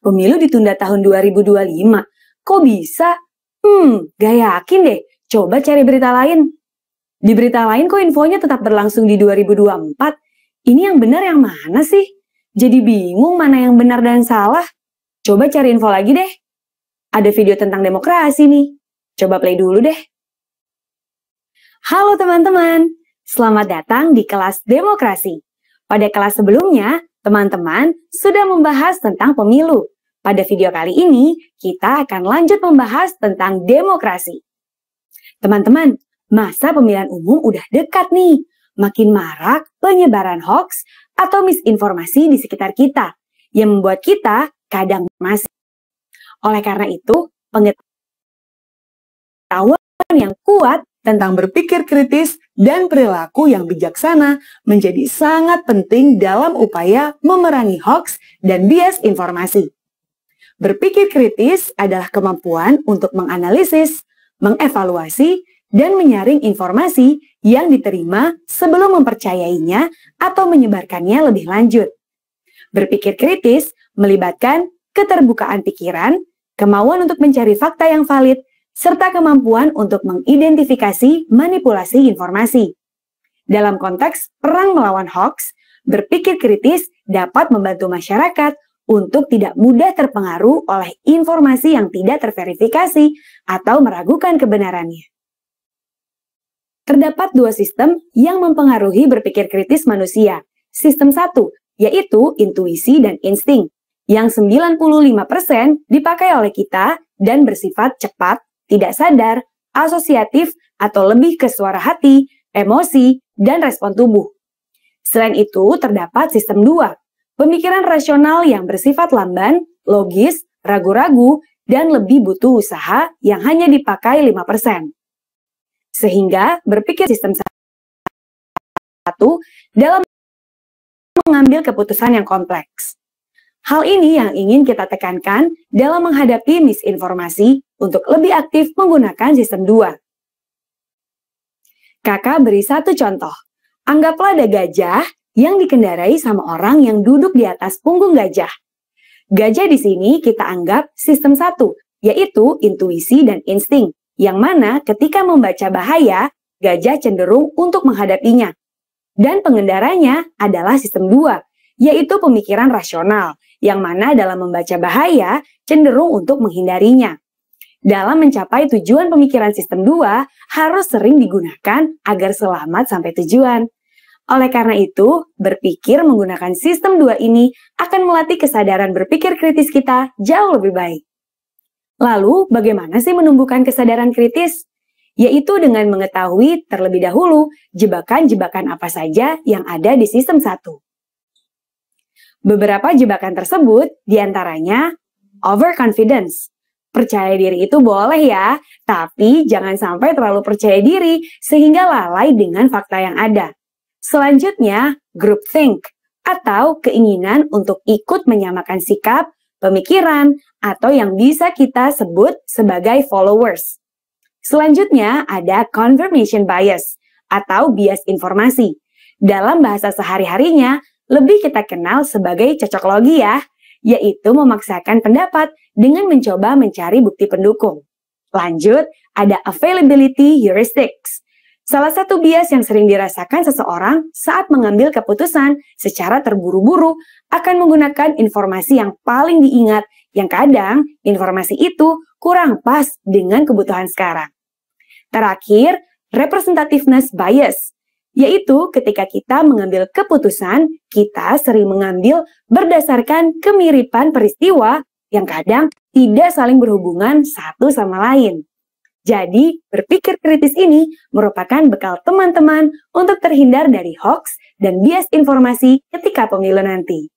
pemilu ditunda tahun 2025. Kok bisa? Gak yakin deh. Coba cari berita lain. Di berita lain kok infonya tetap berlangsung di 2024? Ini yang benar yang mana sih? Jadi bingung mana yang benar dan salah. Coba cari info lagi deh. Ada video tentang demokrasi nih. Coba play dulu deh. Halo teman-teman, selamat datang di kelas demokrasi. Pada kelas sebelumnya, teman-teman sudah membahas tentang pemilu. Pada video kali ini, kita akan lanjut membahas tentang demokrasi. Teman-teman, masa pemilihan umum udah dekat nih. Makin marak penyebaran hoax atau misinformasi di sekitar kita, yang membuat kita kadang masih. Oleh karena itu, pengetahuan yang kuat tentang berpikir kritis dan perilaku yang bijaksana menjadi sangat penting dalam upaya memerangi hoax dan bias informasi. Berpikir kritis adalah kemampuan untuk menganalisis, mengevaluasi, dan menyaring informasi yang diterima sebelum mempercayainya atau menyebarkannya lebih lanjut. Berpikir kritis melibatkan keterbukaan pikiran, kemauan untuk mencari fakta yang valid, serta kemampuan untuk mengidentifikasi manipulasi informasi. Dalam konteks perang melawan hoax, berpikir kritis dapat membantu masyarakat untuk tidak mudah terpengaruh oleh informasi yang tidak terverifikasi atau meragukan kebenarannya. Terdapat dua sistem yang mempengaruhi berpikir kritis manusia. Sistem satu, yaitu intuisi dan insting, yang 95% dipakai oleh kita dan bersifat cepat, tidak sadar, asosiatif, atau lebih ke suara hati, emosi, dan respon tubuh. Selain itu, terdapat sistem 2, pemikiran rasional yang bersifat lamban, logis, ragu-ragu, dan lebih butuh usaha yang hanya dipakai 5%. Sehingga berpikir sistem 1 dalam mengambil keputusan yang kompleks. Hal ini yang ingin kita tekankan dalam menghadapi misinformasi untuk lebih aktif menggunakan sistem 2. Kakak beri satu contoh. Anggaplah ada gajah yang dikendarai sama orang yang duduk di atas punggung gajah. Gajah di sini kita anggap sistem 1, yaitu intuisi dan insting, yang mana ketika membaca bahaya, gajah cenderung untuk menghadapinya. Dan pengendaranya adalah sistem 2, yaitu pemikiran rasional, yang mana dalam membaca bahaya cenderung untuk menghindarinya. Dalam mencapai tujuan pemikiran sistem 2 harus sering digunakan agar selamat sampai tujuan. Oleh karena itu, berpikir menggunakan sistem 2 ini akan melatih kesadaran berpikir kritis kita jauh lebih baik. Lalu, bagaimana sih menumbuhkan kesadaran kritis? Yaitu dengan mengetahui terlebih dahulu jebakan-jebakan apa saja yang ada di sistem 1. Beberapa jebakan tersebut diantaranya overconfidence. Percaya diri itu boleh ya, tapi jangan sampai terlalu percaya diri sehingga lalai dengan fakta yang ada. Selanjutnya, groupthink atau keinginan untuk ikut menyamakan sikap, pemikiran, atau yang bisa kita sebut sebagai followers. Selanjutnya ada confirmation bias atau bias informasi. Dalam bahasa sehari-harinya, lebih kita kenal sebagai cocoklogi ya, yaitu memaksakan pendapat dengan mencoba mencari bukti pendukung. Lanjut, ada availability heuristics. Salah satu bias yang sering dirasakan seseorang saat mengambil keputusan secara terburu-buru akan menggunakan informasi yang paling diingat, yang kadang informasi itu kurang pas dengan kebutuhan sekarang. Terakhir, representativeness bias, yaitu ketika kita mengambil keputusan, kita sering mengambil berdasarkan kemiripan peristiwa yang kadang tidak saling berhubungan satu sama lain. Jadi, berpikir kritis ini merupakan bekal teman-teman untuk terhindar dari hoax dan bias informasi ketika pemilu nanti.